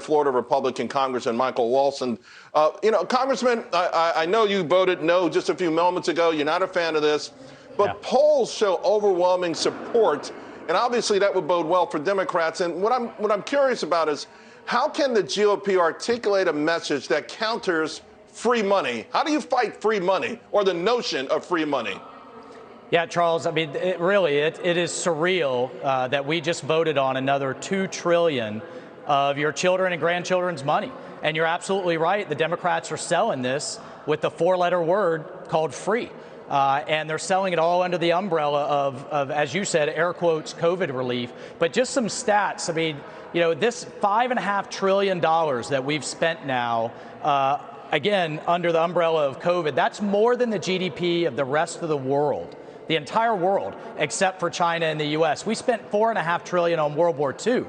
Florida Republican Congressman Michael Waltz. And, Congressman, I know you voted no just a few moments ago. You're not a fan of this. But polls show overwhelming support. And obviously that would bode well for Democrats. And what I'm curious about is how can the GOP articulate a message that counters free money? How do you fight free money or the notion of free money? Yeah, Charles, I mean, it is surreal that we just voted on another $2 trillion of your children and grandchildren's money. And you're absolutely right. The Democrats are selling this with the four-letter word called free. And they're selling it all under the umbrella of, as you said, air quotes, COVID relief. But just some stats. I mean, this $5.5 trillion that we've spent now, again, under the umbrella of COVID, that's more than the GDP of the rest of the world. The entire world, except for China and the U.S. We spent $4.5 trillion on World War II.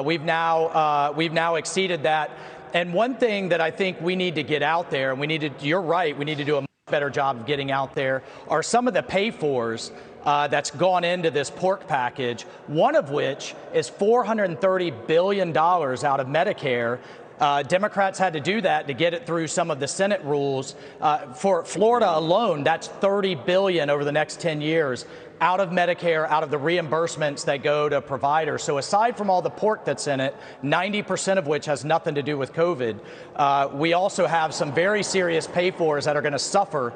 We've now exceeded that. And one thing that I think we need to get out there, and you're right, we need to do a much better job of getting out there, are some of the pay-fors that's gone into this pork package, one of which is $430 billion out of Medicare. Democrats had to do that to get it through some of the Senate rules. For Florida alone, that's $30 billion over the next 10 years out of Medicare, out of the reimbursements that go to providers. So aside from all the pork that's in it, 90% of which has nothing to do with COVID, we also have some very serious pay-fors that are going to suffer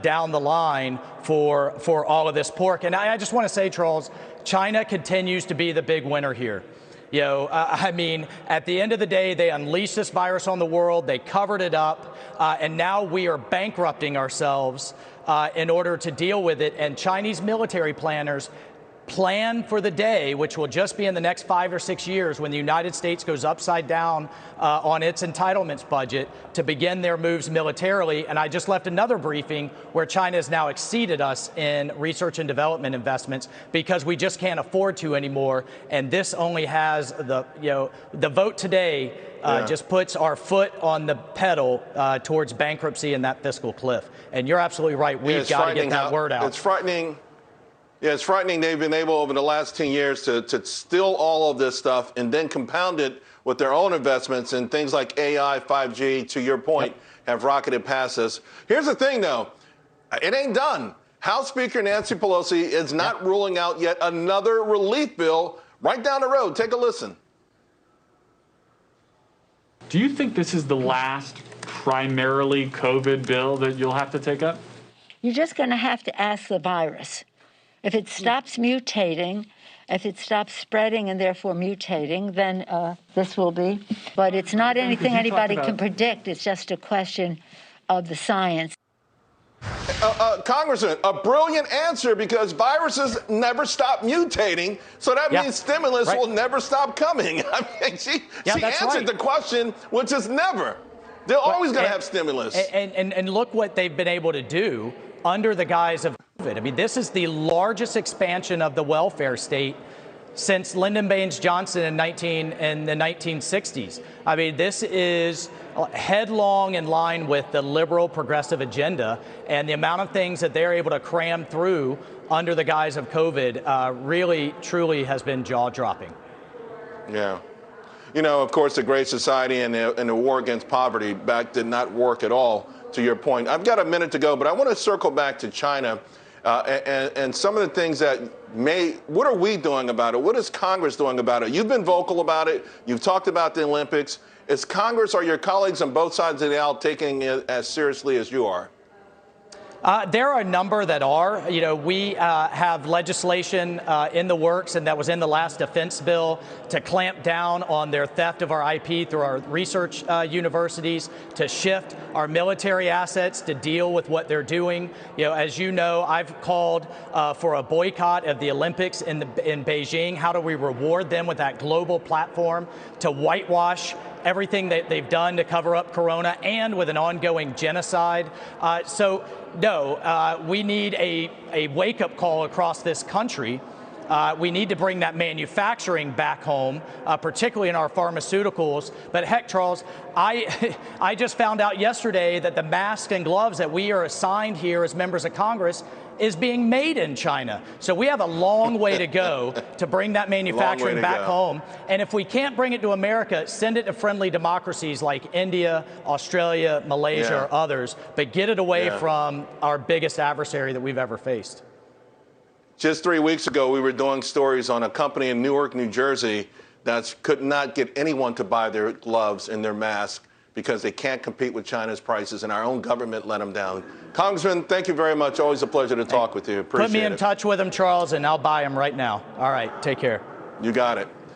down the line for all of this pork. And I just want to say, Charles, China continues to be the big winner here. I mean, at the end of the day, they unleashed this virus on the world. They covered it up. And now we are bankrupting ourselves in order to deal with it. And Chinese military planners plan for the day, which will just be in the next 5 or 6 years, when the United States goes upside down on its entitlements budget, to begin their moves militarily. And I just left another briefing where China has now exceeded us in research and development investments because we just can't afford to anymore. And this only has the vote today just puts our foot on the pedal towards bankruptcy and that fiscal cliff. And you're absolutely right. We've got to get that word out. It's frightening. Yeah, it's frightening they've been able over the last 10 years to steal all of this stuff and then compound it with their own investments in things like AI, 5G, to your point, have rocketed past us. Here's the thing, though. It ain't done. House Speaker Nancy Pelosi is not ruling out yet another relief bill right down the road. Take a listen. Do you think this is the last primarily COVID bill that you'll have to take up? You're just going to have to ask the virus. If it stops mutating, if it stops spreading and therefore mutating, then this will be. But it's not anything anybody can predict. It's just a question of the science. Congressman, a brilliant answer, because viruses never stop mutating. So that means stimulus will never stop coming. I mean, she answered the question, which is never. They're always going to have stimulus. And look what they've been able to do under the guise of COVID. I mean, this is the largest expansion of the welfare state since Lyndon Baines Johnson in the 1960s. I mean, this is headlong in line with the liberal progressive agenda, and the amount of things that they're able to cram through under the guise of COVID really, truly has been jaw-dropping. Yeah. Of course, the Great Society and the war against poverty did not work at all, to your point. I've got a minute to go, but I want to circle back to China and some of the things what are we doing about it? What is Congress doing about it? You've been vocal about it. You've talked about the Olympics. Is Congress or your colleagues on both sides of the aisle taking it as seriously as you are? There are a number that are. We have legislation in the works, and that was in the last defense bill, to clamp down on their theft of our IP through our research universities, to shift our military assets to deal with what they're doing. As you know, I've called for a boycott of the Olympics in Beijing. How do we reward them with that global platform to whitewash everything that they've done to cover up Corona, and with an ongoing genocide? No, we need a wake-up call across this country. We need to bring that manufacturing back home, particularly in our pharmaceuticals. But heck, Charles, I just found out yesterday that the masks and gloves that we are assigned here as members of Congress is being made in China. So we have a long way to go to bring that manufacturing back home. And if we can't bring it to America, send it to friendly democracies like India, Australia, Malaysia, or others, but get it away from our biggest adversary that we've ever faced. Just 3 weeks ago, we were doing stories on a company in Newark, New Jersey that could not get anyone to buy their gloves and their masks because they can't compete with China's prices, and our own government let them down. Congressman, thank you very much. Always a pleasure to talk with you. Appreciate it. Put me in touch with them, Charles, and I'll buy them right now. All right, take care. You got it.